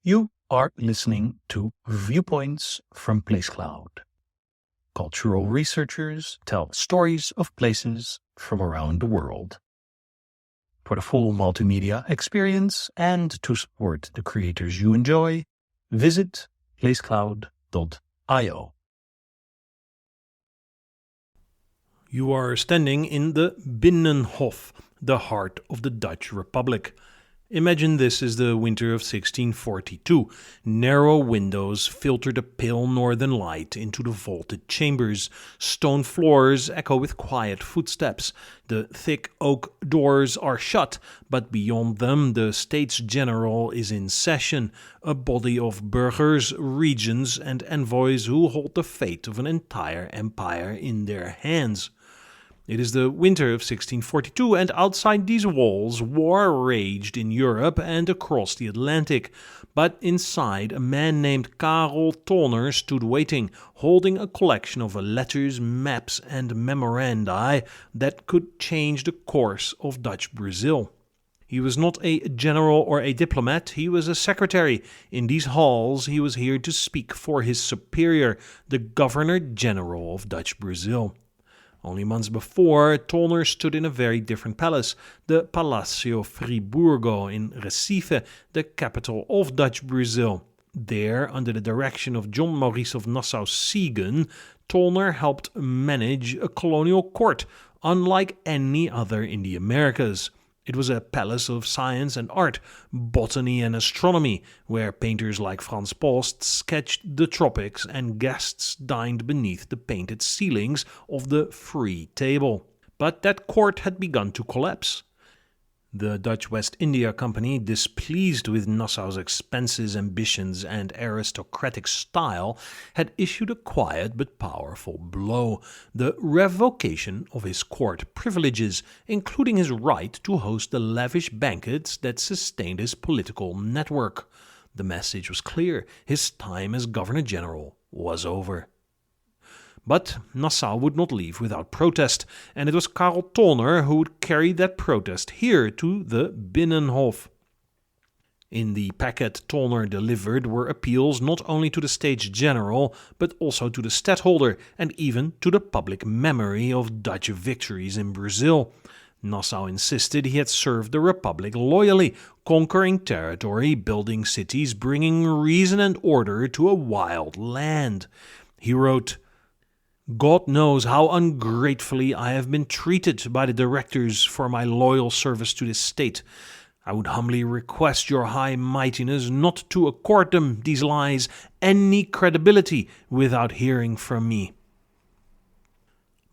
You are listening to Viewpoints from PlaceCloud. Cultural researchers tell stories of places from around the world. For the full multimedia experience and to support the creators you enjoy, visit placecloud.io. You are standing in the Binnenhof, the heart of the Dutch Republic. Imagine this is the winter of 1642. Narrow windows filter the pale northern light into the vaulted chambers. Stone floors echo with quiet footsteps. The thick oak doors are shut, but beyond them the States General is in session, a body of burghers, regents and envoys who hold the fate of an entire empire in their hands. It is the winter of 1642, and outside these walls, war raged in Europe and across the Atlantic. But inside, a man named Karel Toner stood waiting, holding a collection of letters, maps, and memoranda that could change the course of Dutch Brazil. He was not a general or a diplomat, he was a secretary. In these halls, he was here to speak for his superior, the Governor-General of Dutch Brazil. Only months before, Toner stood in a very different palace, the Palacio Friburgo in Recife, the capital of Dutch Brazil. There, under the direction of John Maurice of Nassau-Siegen, Toner helped manage a colonial court, unlike any other in the Americas. It was a palace of science and art, botany and astronomy, where painters like Frans Post sketched the tropics and guests dined beneath the painted ceilings of the free table. But that court had begun to collapse. The Dutch West India Company, displeased with Nassau's expenses, ambitions, and aristocratic style, had issued a quiet but powerful blow: the revocation of his court privileges, including his right to host the lavish banquets that sustained his political network. The message was clear: his time as Governor-General was over. But Nassau would not leave without protest, and it was Karel Toner who would carry that protest here to the Binnenhof. In the packet Toner delivered were appeals not only to the States General, but also to the stadtholder and even to the public memory of Dutch victories in Brazil. Nassau insisted he had served the Republic loyally, conquering territory, building cities, bringing reason and order to a wild land. He wrote, "God knows how ungratefully I have been treated by the directors for my loyal service to this state. I would humbly request your high mightiness not to accord them, these lies, any credibility without hearing from me."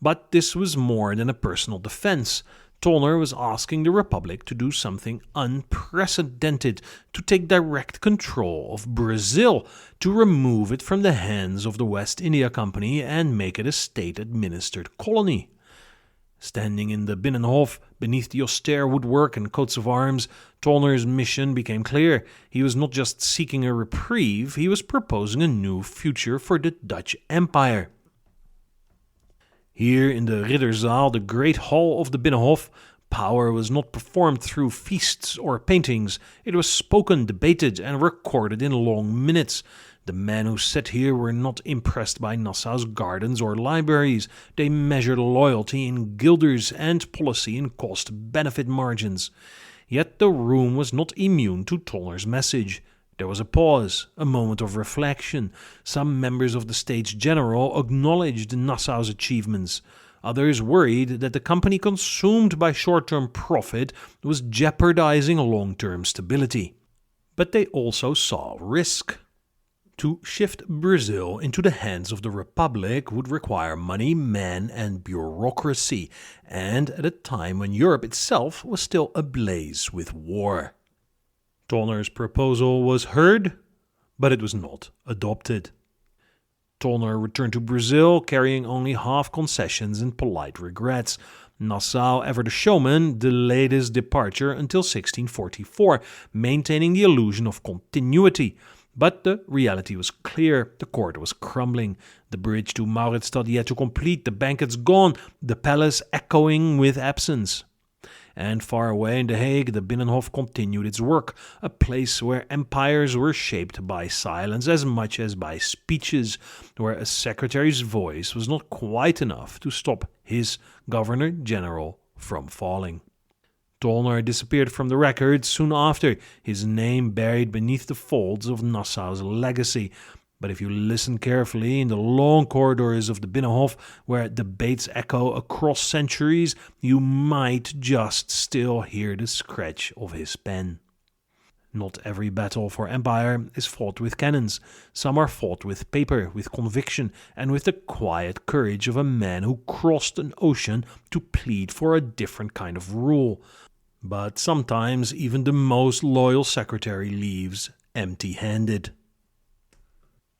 But this was more than a personal defense. Toner was asking the Republic to do something unprecedented, to take direct control of Brazil, to remove it from the hands of the West India Company and make it a state-administered colony. Standing in the Binnenhof, beneath the austere woodwork and coats of arms, Toner's mission became clear. He was not just seeking a reprieve, he was proposing a new future for the Dutch Empire. Here in the Ridderzaal, the great hall of the Binnenhof, power was not performed through feasts or paintings. It was spoken, debated, and recorded in long minutes. The men who sat here were not impressed by Nassau's gardens or libraries. They measured loyalty in guilders and policy in cost-benefit margins. Yet the room was not immune to Toner's message. There was a pause, a moment of reflection. Some members of the States General acknowledged Nassau's achievements. Others worried that the company, consumed by short-term profit, was jeopardizing long-term stability. But they also saw risk. To shift Brazil into the hands of the Republic would require money, men, and bureaucracy, and at a time when Europe itself was still ablaze with war. Toner's proposal was heard, but it was not adopted. Toner returned to Brazil, carrying only half concessions and polite regrets. Nassau, ever the showman, delayed his departure until 1644, maintaining the illusion of continuity. But the reality was clear. The court was crumbling. The bridge to Mauritsstad yet to complete, the banquets gone, the palace echoing with absence. And far away in The Hague, the Binnenhof continued its work, a place where empires were shaped by silence as much as by speeches, where a secretary's voice was not quite enough to stop his governor-general from falling. Tolner disappeared from the record soon after, his name buried beneath the folds of Nassau's legacy. But if you listen carefully in the long corridors of the Binnenhof, where debates echo across centuries, you might just still hear the scratch of his pen. Not every battle for empire is fought with cannons. Some are fought with paper, with conviction, and with the quiet courage of a man who crossed an ocean to plead for a different kind of rule. But sometimes even the most loyal secretary leaves empty-handed.